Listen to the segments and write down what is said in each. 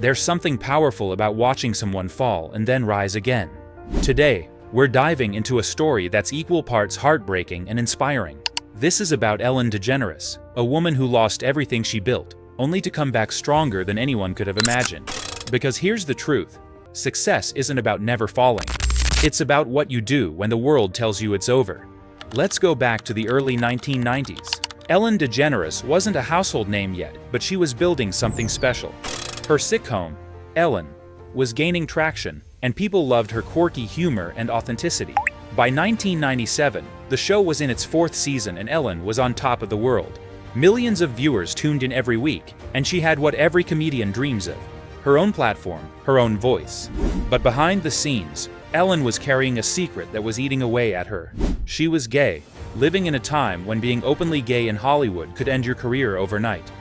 There's something powerful about watching someone fall and then rise again. Today, we're diving into a story that's equal parts heartbreaking and inspiring. This is about Ellen DeGeneres, a woman who lost everything she built, only to come back stronger than anyone could have imagined. Because here's the truth: success isn't about never falling. It's about what you do when the world tells you it's over. Let's go back to the early 1990s. Ellen DeGeneres wasn't a household name yet, but she was building something special. Her sitcom, Ellen, was gaining traction, and people loved her quirky humor and authenticity. By 1997, the show was in its 4th season and Ellen was on top of the world. Millions of viewers tuned in every week, and she had what every comedian dreams of: her own platform, her own voice. But behind the scenes, Ellen was carrying a secret that was eating away at her. She was gay, living in a time when being openly gay in Hollywood could end your career overnight.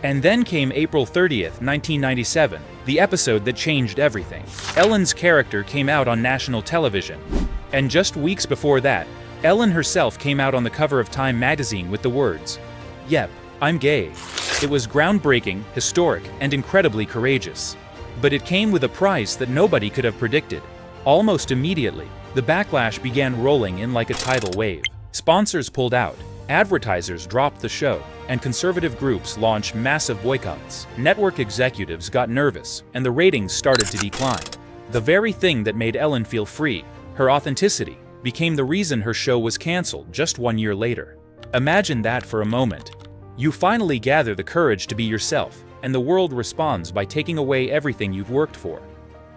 And then came April 30th, 1997, the episode that changed everything. Ellen's character came out on national television. And just weeks before that, Ellen herself came out on the cover of Time magazine with the words, "Yep, I'm gay." It was groundbreaking, historic, and incredibly courageous. But it came with a price that nobody could have predicted. Almost immediately, the backlash began rolling in like a tidal wave. Sponsors pulled out, advertisers dropped the show, and conservative groups launched massive boycotts. Network executives got nervous, and the ratings started to decline. The very thing that made Ellen feel free, her authenticity, became the reason her show was canceled just 1 year later. Imagine that for a moment. You finally gather the courage to be yourself, and the world responds by taking away everything you've worked for.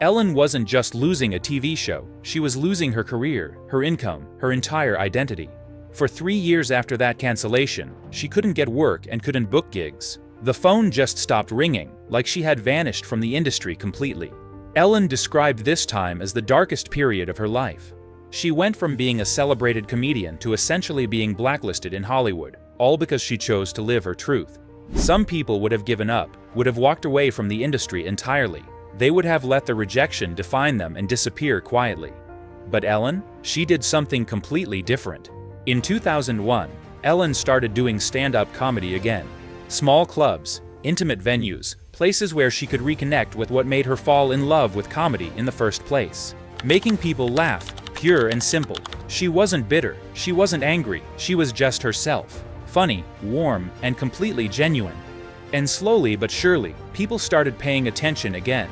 Ellen wasn't just losing a TV show, she was losing her career, her income, her entire identity. For 3 years after that cancellation, she couldn't get work and couldn't book gigs. The phone just stopped ringing, like she had vanished from the industry completely. Ellen described this time as the darkest period of her life. She went from being a celebrated comedian to essentially being blacklisted in Hollywood, all because she chose to live her truth. Some people would have given up, would have walked away from the industry entirely. They would have let the rejection define them and disappear quietly. But Ellen? She did something completely different. In 2001, Ellen started doing stand-up comedy again. Small clubs, intimate venues, places where she could reconnect with what made her fall in love with comedy in the first place. Making people laugh, pure and simple. She wasn't bitter, she wasn't angry, she was just herself. Funny, warm, and completely genuine. And slowly but surely, people started paying attention again.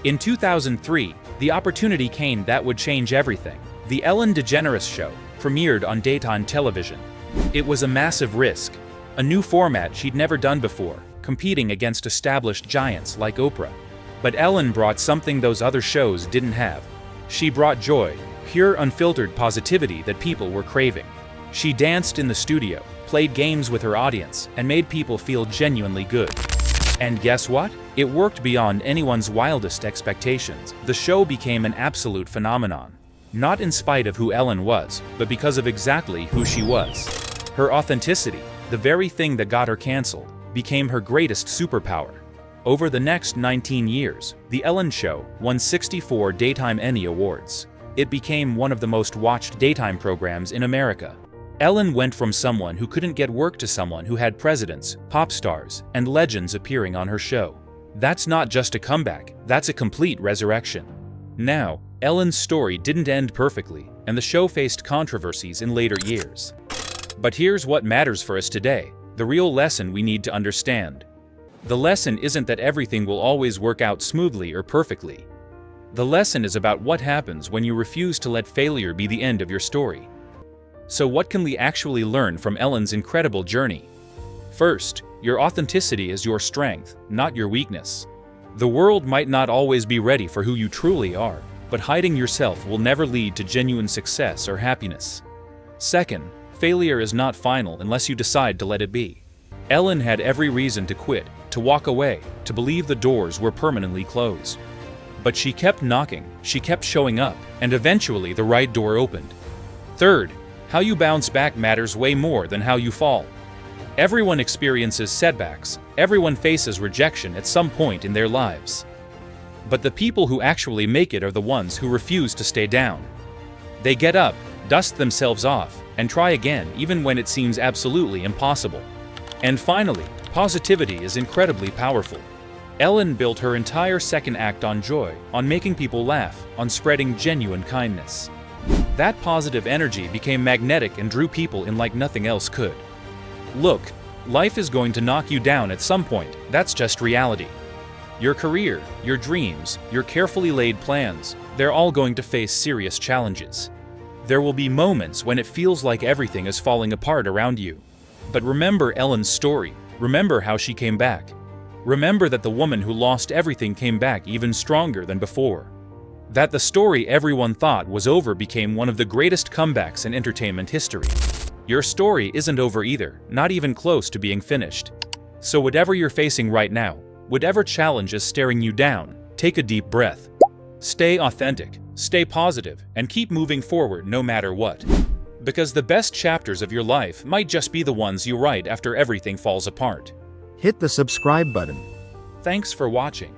In 2003, the opportunity came that would change everything. The Ellen DeGeneres Show premiered on daytime television. It was a massive risk, a new format she'd never done before, competing against established giants like Oprah. But Ellen brought something those other shows didn't have. She brought joy, pure unfiltered positivity that people were craving. She danced in the studio, played games with her audience, and made people feel genuinely good. And guess what? It worked beyond anyone's wildest expectations. The show became an absolute phenomenon. Not in spite of who Ellen was, but because of exactly who she was. Her authenticity, the very thing that got her canceled, became her greatest superpower. Over the next 19 years, The Ellen Show won 64 Daytime Emmy Awards. It became one of the most watched daytime programs in America. Ellen went from someone who couldn't get work to someone who had presidents, pop stars, and legends appearing on her show. That's not just a comeback, that's a complete resurrection. Now, Ellen's story didn't end perfectly, and the show faced controversies in later years. But here's what matters for us today, the real lesson we need to understand. The lesson isn't that everything will always work out smoothly or perfectly. The lesson is about what happens when you refuse to let failure be the end of your story. So what can we actually learn from Ellen's incredible journey? First, your authenticity is your strength, not your weakness. The world might not always be ready for who you truly are, but hiding yourself will never lead to genuine success or happiness. Second, failure is not final unless you decide to let it be. Ellen had every reason to quit, to walk away, to believe the doors were permanently closed. But she kept knocking, she kept showing up, and eventually the right door opened. Third, how you bounce back matters way more than how you fall. Everyone experiences setbacks, everyone faces rejection at some point in their lives. But the people who actually make it are the ones who refuse to stay down. They get up, dust themselves off, and try again even when it seems absolutely impossible. And finally, positivity is incredibly powerful. Ellen built her entire second act on joy, on making people laugh, on spreading genuine kindness. That positive energy became magnetic and drew people in like nothing else could. Look, life is going to knock you down at some point. That's just reality. Your career, your dreams, your carefully laid plans, they're all going to face serious challenges. There will be moments when it feels like everything is falling apart around you. But remember Ellen's story. Remember how she came back. Remember that the woman who lost everything came back even stronger than before. That the story everyone thought was over became one of the greatest comebacks in entertainment history. Your story isn't over either, not even close to being finished. So whatever you're facing right now, whatever challenge is staring you down, take a deep breath. Stay authentic, stay positive, and keep moving forward no matter what. Because the best chapters of your life might just be the ones you write after everything falls apart. Hit the subscribe button. Thanks for watching.